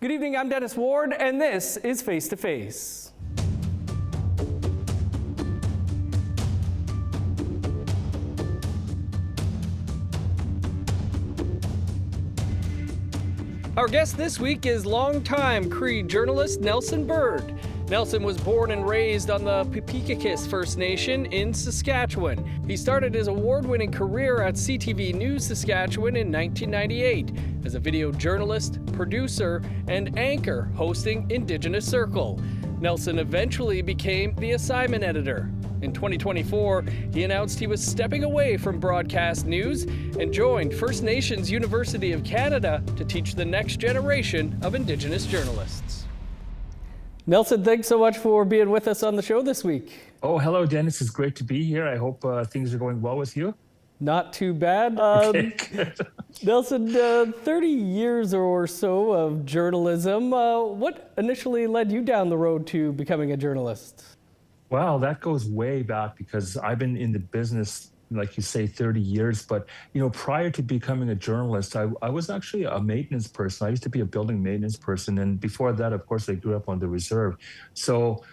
Good evening, I'm Dennis Ward, and this is Face to Face. Our guest this week is longtime Cree journalist Nelson Bird. Nelson was born and raised on the Pipikakis First Nation in Saskatchewan. He started his award-winning career at CTV News Saskatchewan in 1998 as a video journalist, producer, and anchor hosting Indigenous Circle. Nelson eventually became the assignment editor. In 2024, he announced he was stepping away from broadcast news and joined First Nations University of Canada to teach the next generation of Indigenous journalists. Nelson, thanks so much for being with us on the show this week. Oh, hello, Dennis. It's great to be here. I hope things are going well with you. Not too bad. Okay, good. Nelson, 30 years or so of journalism. What initially led you down the road to becoming a journalist? Wow, that goes way back because I've been in the business, like you say, 30 years. But, prior to becoming a journalist, I was actually a maintenance person. I used to be a building maintenance person. And before that, of course, I grew up on the reserve. So,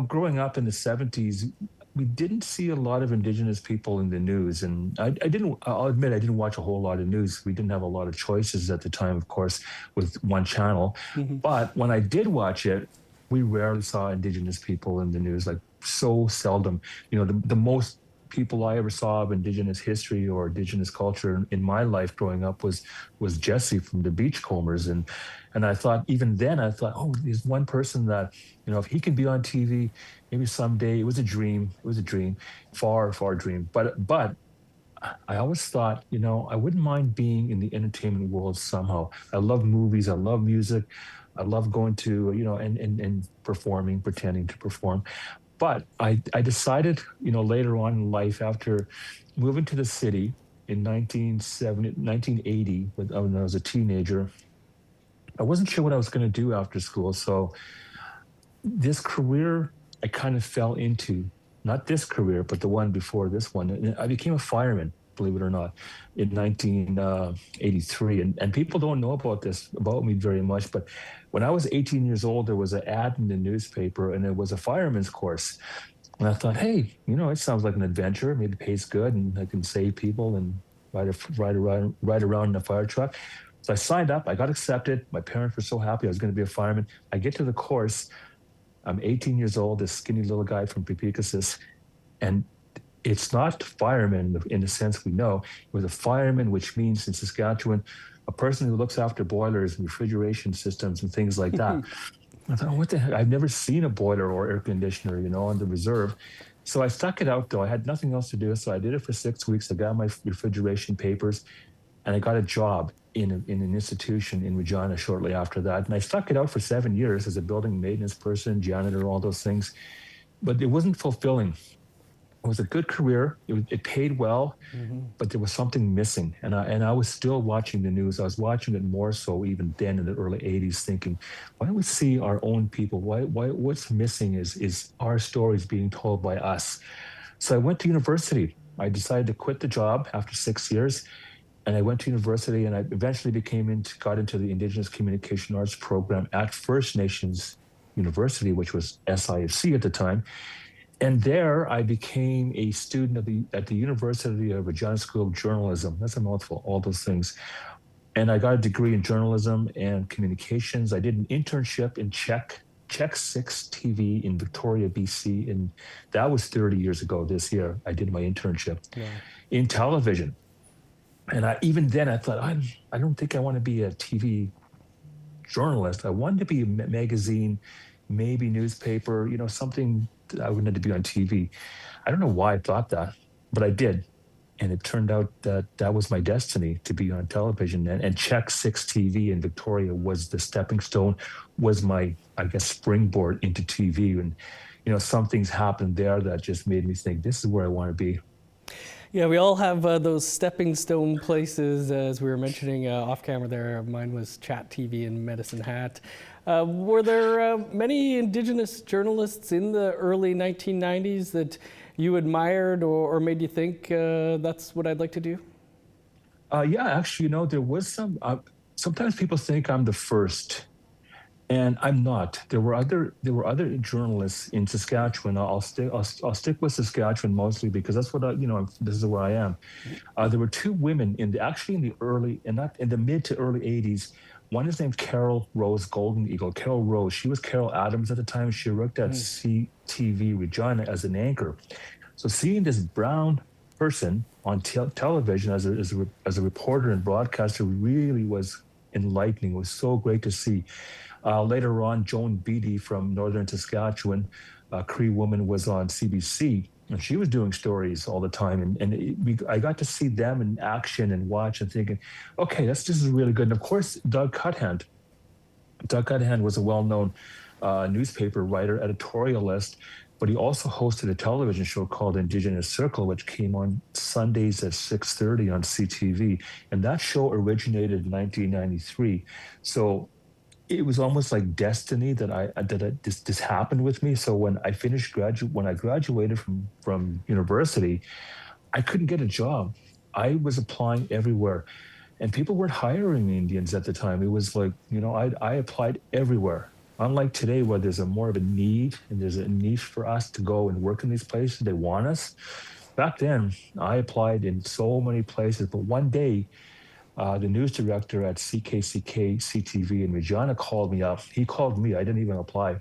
growing up in the 70s, we didn't see a lot of Indigenous people in the news. And I'll admit, I didn't watch a whole lot of news. We didn't have a lot of choices at the time, of course, with one channel. Mm-hmm. But when I did watch it, we rarely saw Indigenous people in the news, like so seldom. The most people I ever saw of Indigenous history or Indigenous culture in my life growing up was Jesse from the Beachcombers. And I thought, even then, oh, there's one person that, if he can be on TV, maybe someday. It was a dream. Far, far dream. But I always thought, I wouldn't mind being in the entertainment world somehow. I love movies. I love music. I love going to, and performing, pretending to perform. But I decided, later on in life, after moving to the city in 1980, when I was a teenager, I wasn't sure what I was going to do after school. So this career, I kind of fell into, not this career, but the one before this one. And I became a fireman, believe it or not, in 1983. And people don't know about me very much, but when I was 18 years old, there was an ad in the newspaper, and it was a fireman's course. And I thought, hey, it sounds like an adventure. Maybe it pays good, and I can save people and ride around in a fire truck. So I signed up. I got accepted. My parents were so happy I was going to be a fireman. I get to the course. I'm 18 years old, this skinny little guy from Pipikakis, and it's not fireman in the sense we know. It was a fireman, which means in Saskatchewan, a person who looks after boilers and refrigeration systems and things like that. I thought, what the heck? I've never seen a boiler or air conditioner, on the reserve. So I stuck it out, though. I had nothing else to do. So I did it for 6 weeks. I got my refrigeration papers, and I got a job in an institution in Regina shortly after that. And I stuck it out for 7 years as a building maintenance person, janitor, all those things. But it wasn't fulfilling. It was a good career. It paid well, but there was something missing. And I was still watching the news. I was watching it more so even then in the early 80s, thinking, why don't we see our own people? What's missing is our stories being told by us. So I went to university. I decided to quit the job after 6 years. And I went to university, and I eventually got into the Indigenous Communication Arts program at First Nations University, which was SIFC at the time. And there I became a student at the University of Regina School of Journalism. That's a mouthful, all those things. And I got a degree in journalism and communications. I did an internship in Check 6 TV in Victoria, BC. And that was 30 years ago this year. I did my internship in television. And even then I thought, I don't think I want to be a TV journalist. I wanted to be a magazine, maybe newspaper, something. I wouldn't have to be on TV. I don't know why I thought that, but I did. And it turned out that was my destiny, to be on television. And Check 6 TV in Victoria was the stepping stone, was my, springboard into TV. And, some things happened there that just made me think, this is where I want to be. Yeah, we all have those stepping stone places, as we were mentioning off camera there. Mine was Chat TV in Medicine Hat. Were there many Indigenous journalists in the early 1990s that you admired or made you think that's what I'd like to do? Yeah, actually, there was some. sometimes people think I'm the first, and I'm not. There were other journalists in Saskatchewan. I'll stick with Saskatchewan mostly because that's what this is where I am. There were two women actually in the early and not in the mid to early '80s. One is named Carol Rose Golden Eagle. Carol Rose. She was Carol Adams at the time. She worked at CTV Regina as an anchor. So seeing this brown person on television as a reporter and broadcaster really was enlightening. It was so great to see. Later on, Joan Beatty from Northern Saskatchewan, a Cree woman, was on CBC, and she was doing stories all the time. I got to see them in action and watch and thinking, okay, this is really good. And of course, Doug Cuthand. Doug Cuthand was a well-known newspaper writer, editorialist, but he also hosted a television show called Indigenous Circle, which came on Sundays at 6:30 on CTV. And that show originated in 1993. So it was almost like destiny that this happened with me. So when I graduated from university, I couldn't get a job. I was applying everywhere, and people weren't hiring Indians at the time. It was like, I applied everywhere. Unlike today, where there's more of a need and there's a niche for us to go and work in these places, they want us. Back then, I applied in so many places, but one day, the news director at CKCK CTV in Regina called me up. He called me. I didn't even apply,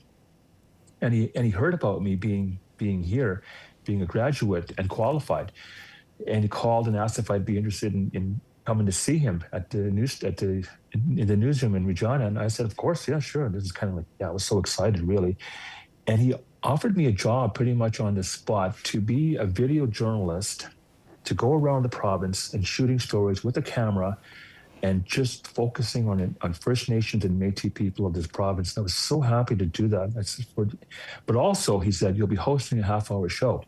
and he heard about me being here, being a graduate and qualified, and he called and asked if I'd be interested in coming to see him in the newsroom in Regina. And I said, of course, yeah, sure. This is kind of like, I was so excited, really. And he offered me a job pretty much on the spot to be a video journalist, to go around the province and shooting stories with a camera and just focusing on First Nations and Métis people of this province. And I was so happy to do that. But also, he said, you'll be hosting a half-hour show.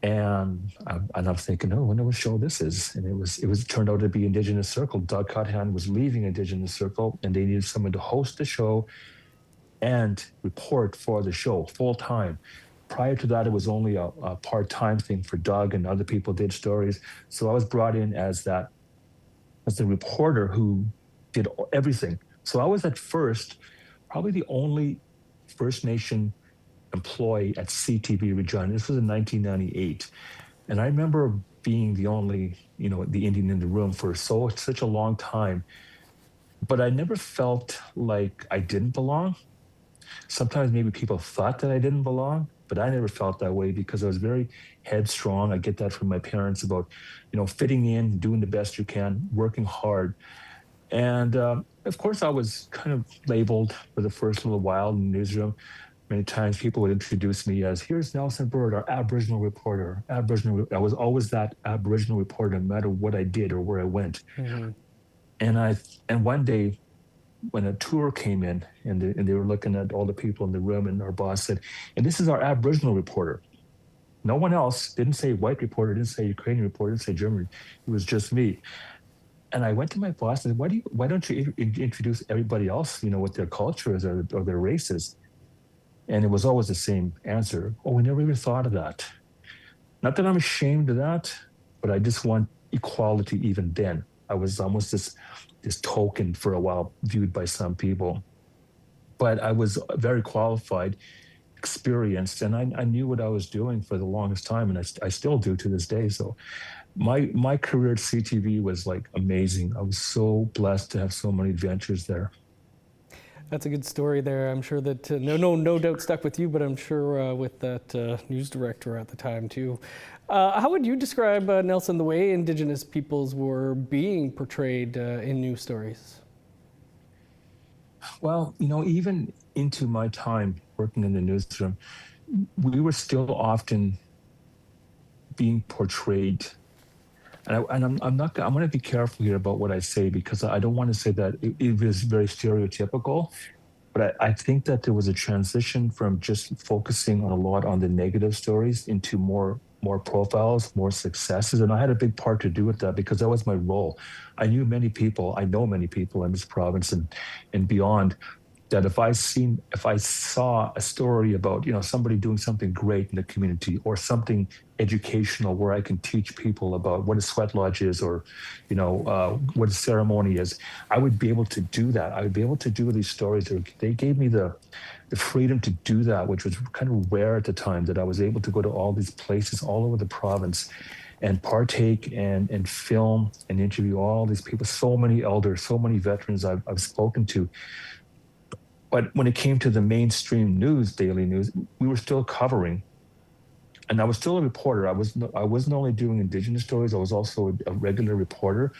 And I'm thinking, oh, I wonder what show this is. And it turned out to be Indigenous Circle. Doug Cuthand was leaving Indigenous Circle, and they needed someone to host the show and report for the show full time. Prior to that, it was only a part-time thing for Doug, and other people did stories. So I was brought in as the reporter who did everything. So I was at first probably the only First Nation employee at CTV Regina. This was in 1998. And I remember being the only, the Indian in the room for such a long time. But I never felt like I didn't belong. Sometimes maybe people thought that I didn't belong, but I never felt that way because I was very headstrong. I get that from my parents about, fitting in, doing the best you can, working hard. And of course, I was kind of labeled for the first little while in the newsroom. Many times people would introduce me as, here's Nelson Bird, our Aboriginal reporter. I was always that Aboriginal reporter, no matter what I did or where I went. Mm-hmm. And one day, when a tour came in and they were looking at all the people in the room, and our boss said, and this is our Aboriginal reporter. No one else, didn't say white reporter, didn't say Ukrainian reporter, didn't say German. It was just me. And I went to my boss and said, why don't you introduce everybody else, what their culture is or their race is? And it was always the same answer. Oh, we never even thought of that. Not that I'm ashamed of that, but I just want equality even then. I was almost this token for a while viewed by some people. But I was very qualified, experienced, and I knew what I was doing for the longest time, and I still do to this day. So my career at CTV was like amazing. I was so blessed to have so many adventures there. That's a good story there. I'm sure that no doubt stuck with you, but I'm sure with that news director at the time too. How would you describe, Nelson, the way Indigenous peoples were being portrayed in news stories? Well, even into my time working in the newsroom, we were still often being portrayed. And I'm going to be careful here about what I say, because I don't want to say that it was very stereotypical, but I think that there was a transition from just focusing a lot on the negative stories into more profiles, more successes. And I had a big part to do with that because that was my role. I know many people in this province and beyond that if I saw a story about, somebody doing something great in the community or something educational where I can teach people about what a sweat lodge is or, what a ceremony is, I would be able to do that. I would be able to do these stories. They gave me the freedom to do that, which was kind of rare at the time, that I was able to go to all these places all over the province and partake and film and interview all these people, so many elders, so many veterans I've spoken to. But when it came to the mainstream news, daily news, we were still covering, and I was still a reporter. I wasn't only doing Indigenous stories. I was also a regular reporter,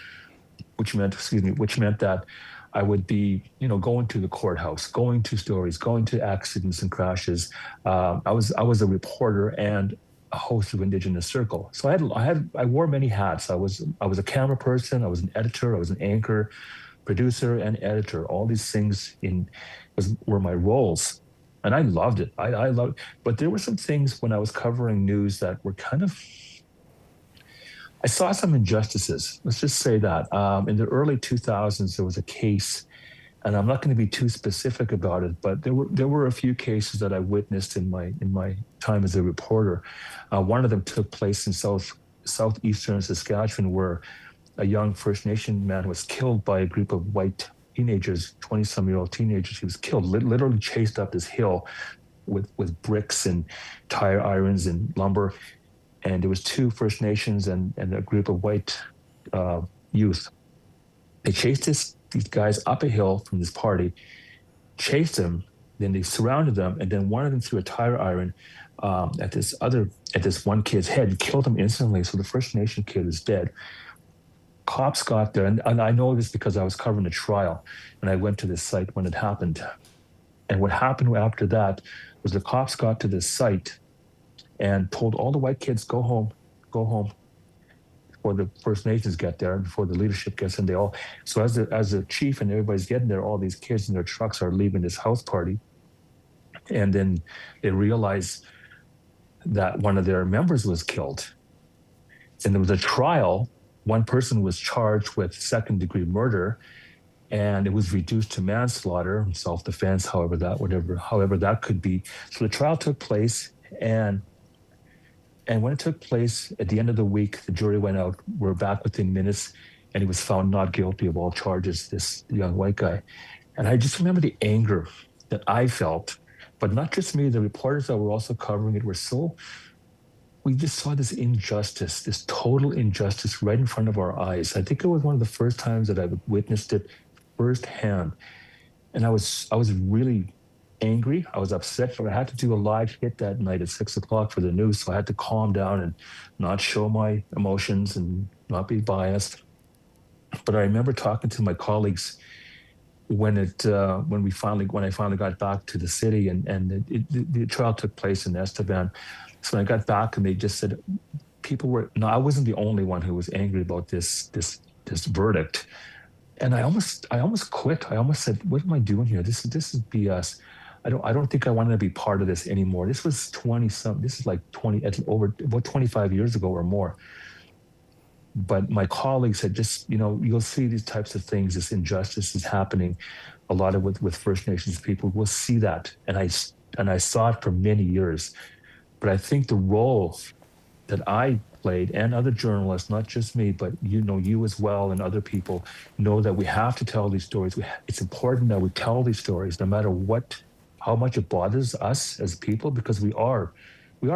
which meant that I would be, going to the courthouse, going to stories, going to accidents and crashes. I was a reporter and a host of Indigenous Circle. So I wore many hats. I was a camera person. I was an editor. I was an anchor, producer, and editor. All these things were my roles, and I loved it. I loved it. But there were some things when I was covering news that were I saw some injustices. Let's just say that. In the early 2000s, there was a case, and I'm not going to be too specific about it, but there were a few cases that I witnessed in my time as a reporter. One of them took place in southeastern Saskatchewan, where a young First Nation man was killed by a group of white teenagers, 20-some-year-old teenagers. He was killed, literally chased up this hill with bricks and tire irons and lumber. And there was 2 First Nations and a group of white youth. They chased these guys up a hill from this party, chased them, then they surrounded them, and then one of them threw a tire iron at this one kid's head, killed him instantly. So the First Nation kid is dead. Cops got there, and I know this because I was covering the trial, and I went to this site when it happened. And what happened after that was the cops got to this site and told all the white kids, go home, before the First Nations get there, and before the leadership gets in. So as the chief and everybody's getting there, all these kids in their trucks are leaving this house party. And then they realize that one of their members was killed. And there was a trial. One person was charged with second-degree murder, and it was reduced to manslaughter, self-defense, however that could be. So the trial took place, and when it took place at the end of the week, the jury went out. We're back within minutes, and he was found not guilty of all charges, this young white guy. And I just remember the anger that I felt, but not just me, the reporters that were also covering it we just saw this injustice, this total injustice right in front of our eyes. I think it was one of the first times that I witnessed it firsthand. And I was really angry. I was upset, but I had to do a live hit that night at 6:00 for the news. So I had to calm down and not show my emotions and not be biased. But I remember talking to my colleagues when I finally got back to the city, and the trial took place in Estevan. So when I got back, and they just said, I wasn't the only one who was angry about this verdict. And I almost quit. I almost said, what am I doing here? This is BS. I don't think I wanted to be part of this anymore. This was this is like about 25 years ago or more. But my colleagues had just, you'll see these types of things, this injustice is happening a lot of with First Nations people. We'll see that. And I saw it for many years. But I think the role that I played, and other journalists, not just me, but you as well, and other people know that we have to tell these stories. It's important that we tell these stories, no matter how much it bothers us as people, because we are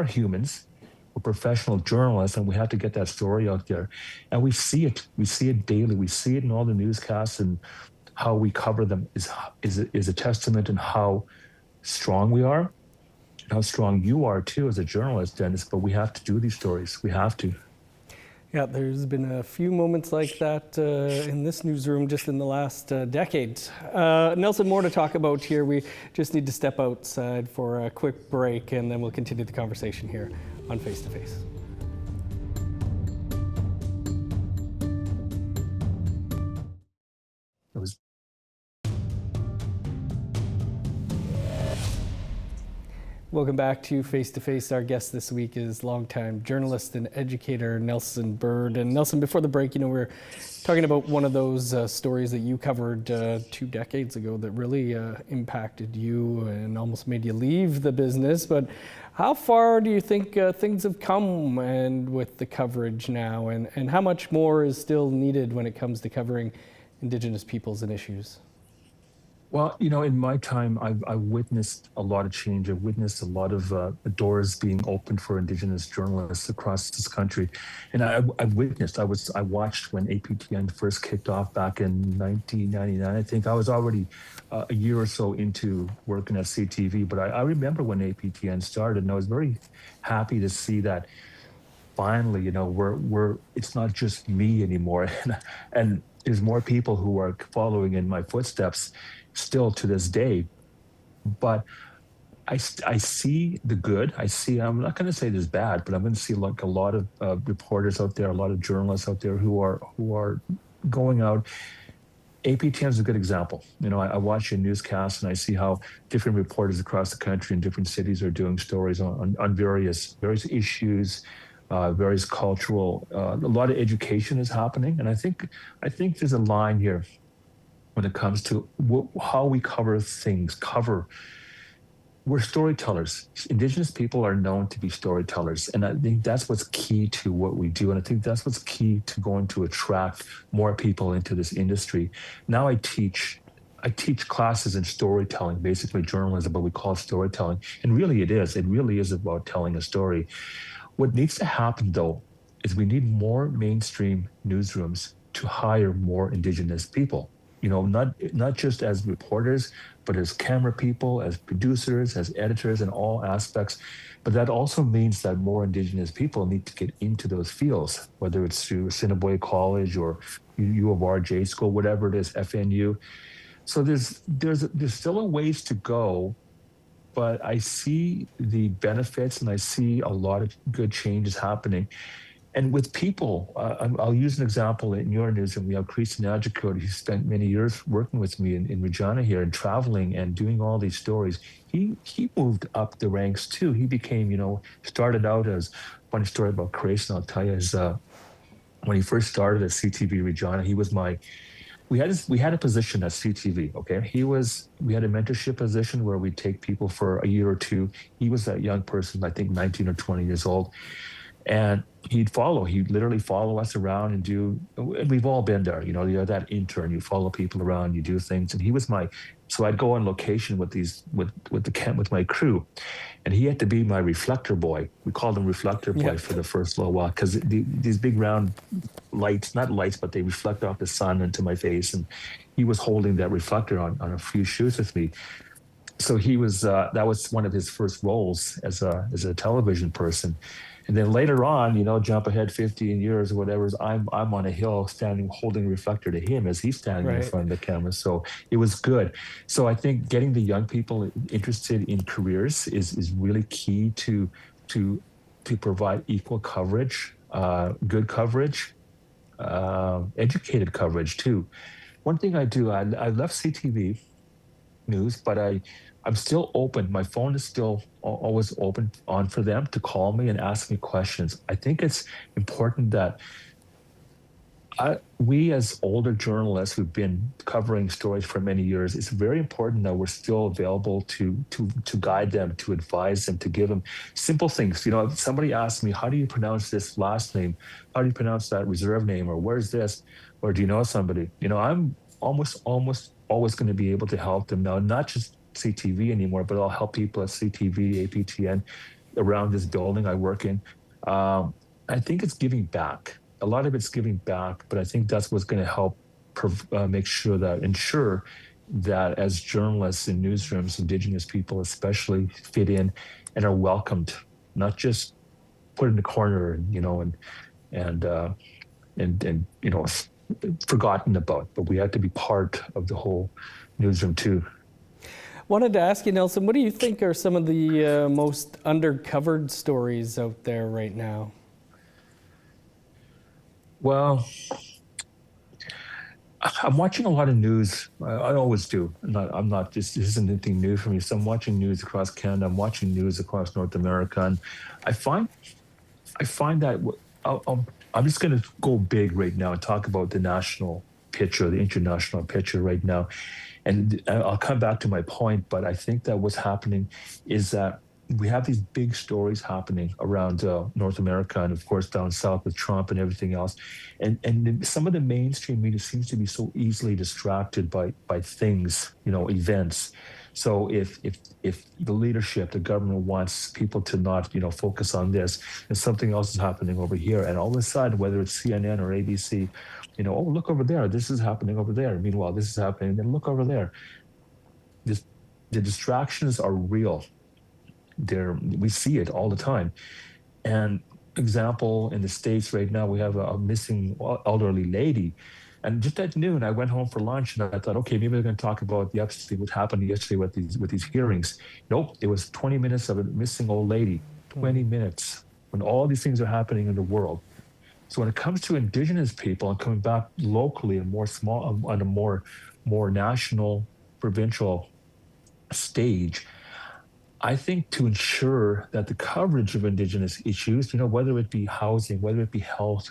humans. We're professional journalists, and we have to get that story out there. And we see it. We see it daily. We see it in all the newscasts, and how we cover them is a testament in how strong we are, and how strong you are too as a journalist, Dennis. But we have to do these stories. We have to. Yeah, there's been a few moments like that in this newsroom just in the last decade. Nelson, more to talk about here. We just need to step outside for a quick break, and then we'll continue the conversation here on Face to Face. Welcome back to Face to Face. Our guest this week is longtime journalist and educator Nelson Bird. And Nelson, before the break, we were talking about one of those stories that you covered 2 decades ago that really impacted you and almost made you leave the business. But how far do you think things have come and with the coverage now, and how much more is still needed when it comes to covering Indigenous peoples and issues? Well, in my time, I witnessed a lot of change. I witnessed a lot of doors being opened for Indigenous journalists across this country, and I watched when APTN first kicked off back in 1999. I think I was already a year or so into working at CTV, but I remember when APTN started, and I was very happy to see that finally, we're it's not just me anymore, and there's more people who are following in my footsteps still to this day. But I see the good. I'm not going to say there's bad, but I'm going to see like a lot of reporters out there, a lot of journalists out there who are going out. APTN is a good example. I watch your newscasts and I see how different reporters across the country in different cities are doing stories on various issues, various cultural. A lot of education is happening, and I think there's a line here when it comes to how we cover things. We're storytellers. Indigenous people are known to be storytellers, and I think that's what's key to what we do, and I think that's what's key to going to attract more people into this industry. Now I teach classes in storytelling, basically journalism, but we call it storytelling, and really it is about telling a story. What needs to happen, though, is we need more mainstream newsrooms to hire more Indigenous people. Not just as reporters, but as camera people, as producers, as editors, in all aspects. But that also means that more Indigenous people need to get into those fields, whether it's through Assiniboia College or U of R J School, whatever it is, FNU. So there's still a ways to go, but I see the benefits and I see a lot of good changes happening. And with people, I'll use an example in your newsroom. We have Cree who spent many years working with me in Regina here and traveling and doing all these stories. He moved up the ranks too. He became, started out as, funny story about creation, I'll tell you, is when he first started at CTV Regina, we had a position at CTV, okay? We had a mentorship position where we take people for a year or two. He was that young person, I think 19 or 20 years old. And he'd literally follow us around and we've all been there, you're that intern, you follow people around, you do things. And so I'd go on location with my crew, and he had to be my reflector boy. We called him reflector boy for the first little while, because these big round lights, not lights, but they reflect off the sun into my face. And he was holding that reflector on a few shoots with me. So that was one of his first roles as a television person. And then later on, jump ahead 15 years or whatever, I'm on a hill holding a reflector to him as he's standing in front of the camera. So it was good. So I think getting the young people interested in careers is really key to provide equal coverage, good coverage, educated coverage too. One thing I do, I left CTV News, but I'm still open. My phone is still always open on for them to call me and ask me questions. I think it's important that we as older journalists who've been covering stories for many years, it's very important that we're still available to guide them, to advise them, to give them simple things. If somebody asks me, how do you pronounce this last name? How do you pronounce that reserve name? Or where's this? Or do you know somebody? I'm almost always going to be able to help them now, not just CTV anymore, but I'll help people at CTV, APTN, around this building I work in. I think it's giving back. A lot of it's giving back, but I think that's what's going to help ensure that as journalists in newsrooms, Indigenous people especially fit in and are welcomed, not just put in the corner, and forgotten about, but we have to be part of the whole newsroom too. Wanted to ask you, Nelson, what do you think are some of the most undercovered stories out there right now? Well, I'm watching a lot of news. I always do. I'm not just, this isn't anything new for me. So I'm watching news across Canada. I'm watching news across North America. And I find, I find that I'm just going to go big right now and talk about the national picture, the international picture right now. And I'll come back to my point, but I think that what's happening is that we have these big stories happening around North America and, of course, down south with Trump and everything else. And some of the mainstream media seems to be so easily distracted by things, events. So if the leadership, the government wants people to not, focus on this, and something else is happening over here, and all of a sudden, whether it's CNN or ABC, oh, look over there, this is happening over there. Meanwhile, this is happening, then look over there. The distractions are real. We see it all the time. And example, in the States right now, we have a missing elderly lady. And just at noon, I went home for lunch and I thought, okay, maybe they're going to talk about what happened yesterday with these hearings. Nope, it was 20 minutes of a missing old lady, 20 minutes, when all these things are happening in the world. So when it comes to Indigenous people and coming back locally and more small on a more national, provincial stage, I think to ensure that the coverage of Indigenous issues, whether it be housing, whether it be health,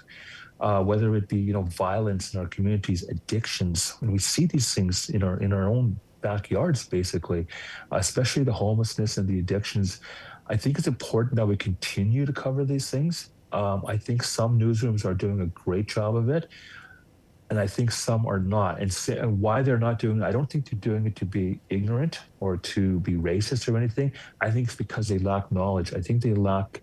whether it be violence in our communities, addictions, when we see these things in our own backyards, basically, especially the homelessness and the addictions, I think it's important that we continue to cover these things. I think some newsrooms are doing a great job of it, and I think some are not. And why they're not doing it, I don't think they're doing it to be ignorant or to be racist or anything. I think it's because they lack knowledge. I think they lack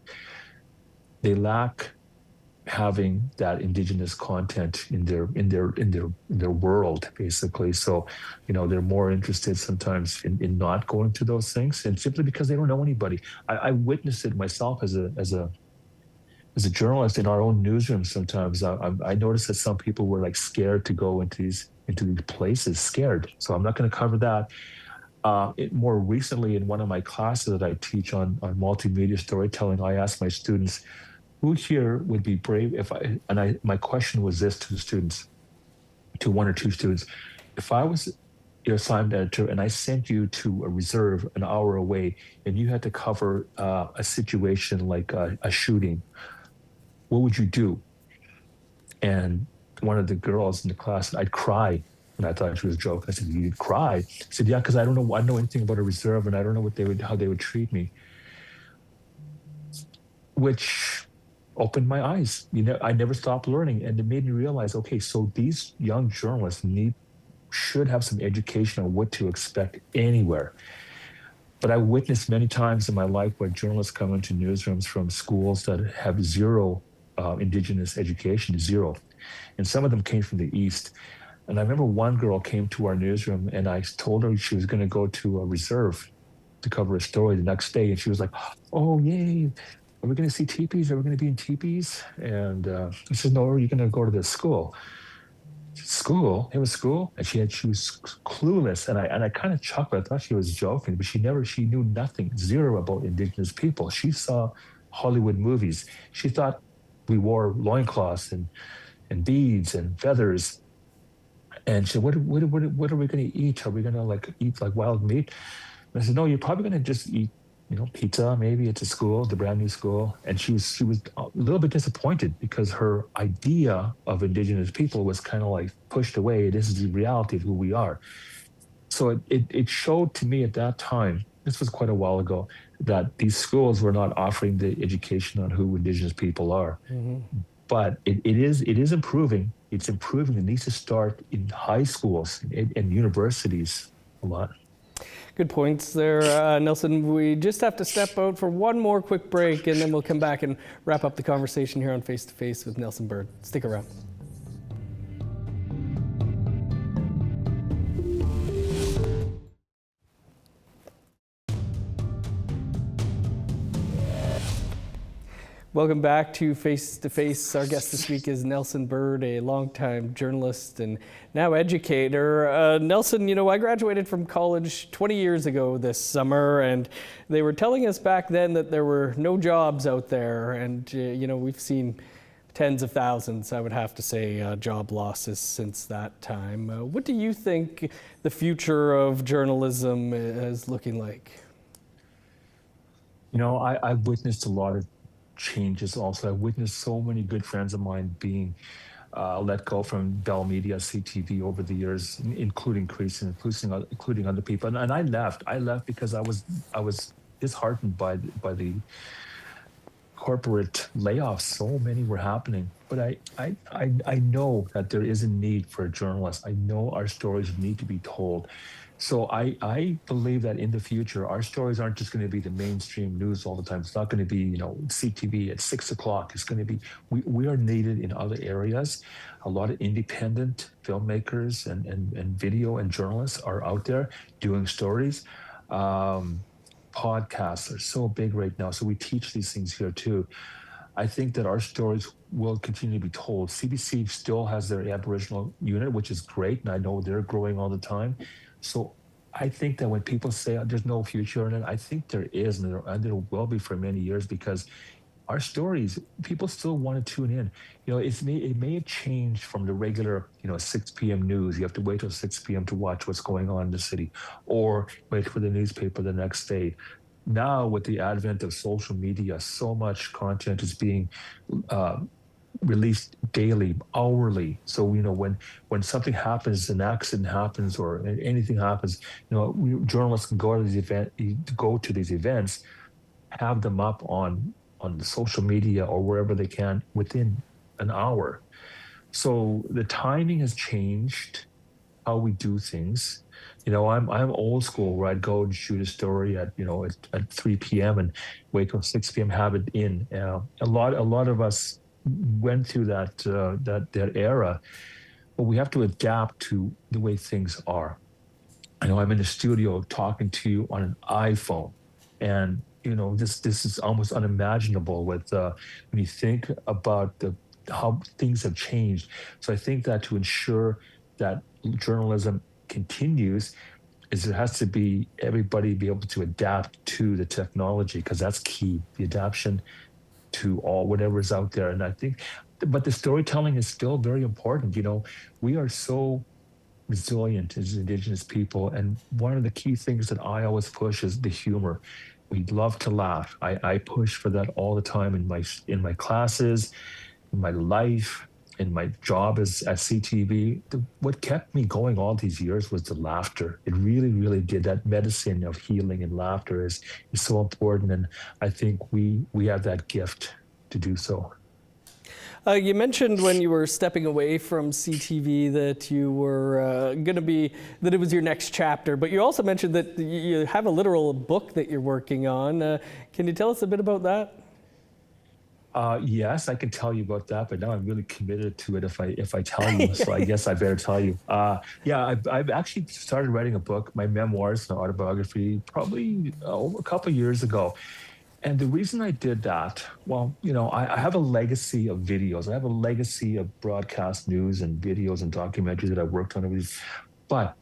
having that Indigenous content in their world, basically. So, they're more interested sometimes in not going to those things, and simply because they don't know anybody. I witnessed it myself as a journalist in our own newsroom. Sometimes I noticed that some people were like scared to go into these places, scared. So I'm not going to cover that. More recently, in one of my classes that I teach on multimedia storytelling, I asked my students, who here would be brave my question was this to the students, to one or two students: if I was your assignment editor and I sent you to a reserve an hour away and you had to cover a situation like a shooting, what would you do? And one of the girls in the class, I'd cry. And I thought she was joking. I said, you'd cry? I said, yeah, because I don't know anything about a reserve and I don't know how they would treat me. Which opened my eyes. I never stopped learning. And it made me realize, okay, so these young journalists should have some education on what to expect anywhere. But I witnessed many times in my life where journalists come into newsrooms from schools that have zero Indigenous education, zero. And some of them came from the East. And I remember one girl came to our newsroom and I told her she was going to go to a reserve to cover a story the next day. And she was like, oh, yay. Are we going to see teepees? Are we going to be in teepees? And I said, no, you're going to go to the school. School? It was school? And she was clueless. And I kind of chuckled. I thought she was joking, but she knew nothing, zero about Indigenous people. She saw Hollywood movies. She thought we wore loincloths and beads and feathers. And she said, what are we going to eat? Are we going to eat like wild meat? And I said, no, you're probably going to just eat, pizza, maybe at the school, the brand new school. And she was a little bit disappointed because her idea of Indigenous people was kind of like pushed away. This is the reality of who we are. So it showed to me at that time, this was quite a while ago, that these schools were not offering the education on who Indigenous people are. Mm-hmm. But it is improving. It's improving. It needs to start in high schools and universities a lot. Good points there, Nelson. We just have to step out for one more quick break, and then we'll come back and wrap up the conversation here on Face to Face with Nelson Bird. Stick around. Welcome back to Face to Face. Our guest this week is Nelson Bird, a longtime journalist and now educator. Nelson, I graduated from college 20 years ago this summer, and they were telling us back then that there were no jobs out there. And, we've seen tens of thousands, I would have to say, job losses since that time. What do you think the future of journalism is looking like? You know, I've witnessed a lot of changes also. I've witnessed so many good friends of mine being let go from Bell Media, CTV over the years, including Cree, including other people. And I left. I left because I was disheartened by the corporate layoffs. So many were happening. But I know that there is a need for journalists. I know our stories need to be told. So I believe that in the future, our stories aren't just going to be the mainstream news all the time. It's not going to be, you know, CTV at 6 o'clock. It's going to be, we are needed in other areas. A lot of independent filmmakers and video and journalists are out there doing stories. Podcasts are so big right now. So we teach these things here too. I think that our stories will continue to be told. CBC still has their Aboriginal unit, which is great. And I know they're growing all the time. So I think that when people say there's no future in it, I think there is, and there will be for many years, because our stories, people still want to tune in. You know, it may have changed from the regular, 6 p.m. news. You have to wait till 6 p.m. to watch what's going on in the city, or wait for the newspaper the next day. Now, with the advent of social media, so much content is being released daily, hourly. So, when something happens, an accident happens, or anything happens, journalists can go to these events, have them up on the social media or wherever they can within an hour. So the timing has changed how we do things. I'm old school, where I'd go and shoot a story at 3 p.m. and wait till 6 p.m. have it in. A lot of us went through that era, but we have to adapt to the way things are. I know I'm in the studio talking to you on an iPhone, and this is almost unimaginable with when you think about how things have changed. So I think that to ensure that journalism continues, is there has to be everybody be able to adapt to the technology, because that's key, the adaptation to all whatever's out there. And I think, but the storytelling is still very important. We are so resilient as Indigenous people, and one of the key things that I always push is the humor. We love to laugh. I push for that all the time in my classes, in my life, in my job at CTV. What kept me going all these years was the laughter. It really, really did. That medicine of healing and laughter is so important, and I think we have that gift to do so. You mentioned when you were stepping away from CTV that you were that it was your next chapter, but you also mentioned that you have a literal book that you're working on. Can you tell us a bit about that? Yes, I can tell you about that, but now I'm really committed to it if I tell you, so I guess I better tell you. I've actually started writing a book, my memoirs, my autobiography, probably a couple of years ago. And the reason I did that, well, I have a legacy of videos. I have a legacy of broadcast news and videos and documentaries that I've worked on. But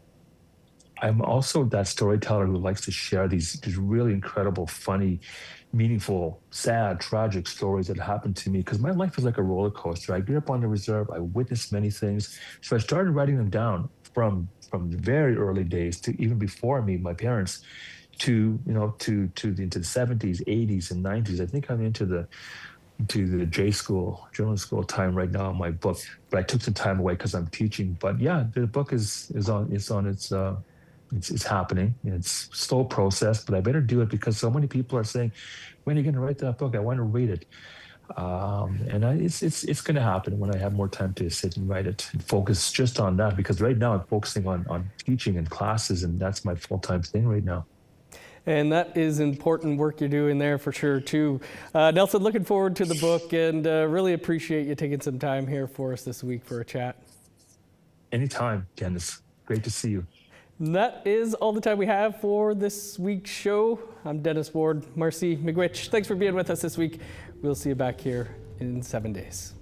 I'm also that storyteller who likes to share these really incredible, funny, meaningful, sad, tragic stories that happened to me, because my life is like a roller coaster. I grew up on the reserve. I witnessed many things. So I started writing them down from the very early days to even before me, my parents, to into the 70s, 80s, and 90s. I think I'm into the J school, journalism school time right now in my book, but I took some time away because I'm teaching. But yeah, the book is happening. It's a slow process, but I better do it because so many people are saying, when are you going to write that book? I want to read it. It's going to happen when I have more time to sit and write it and focus just on that, because right now I'm focusing on teaching and classes, and that's my full-time thing right now. And that is important work you're doing there for sure too. Nelson, looking forward to the book, and really appreciate you taking some time here for us this week for a chat. Anytime, Dennis. Great to see you. And that is all the time we have for this week's show. I'm Dennis Ward. Marcy McGuitch, thanks for being with us this week. We'll see you back here in 7 days.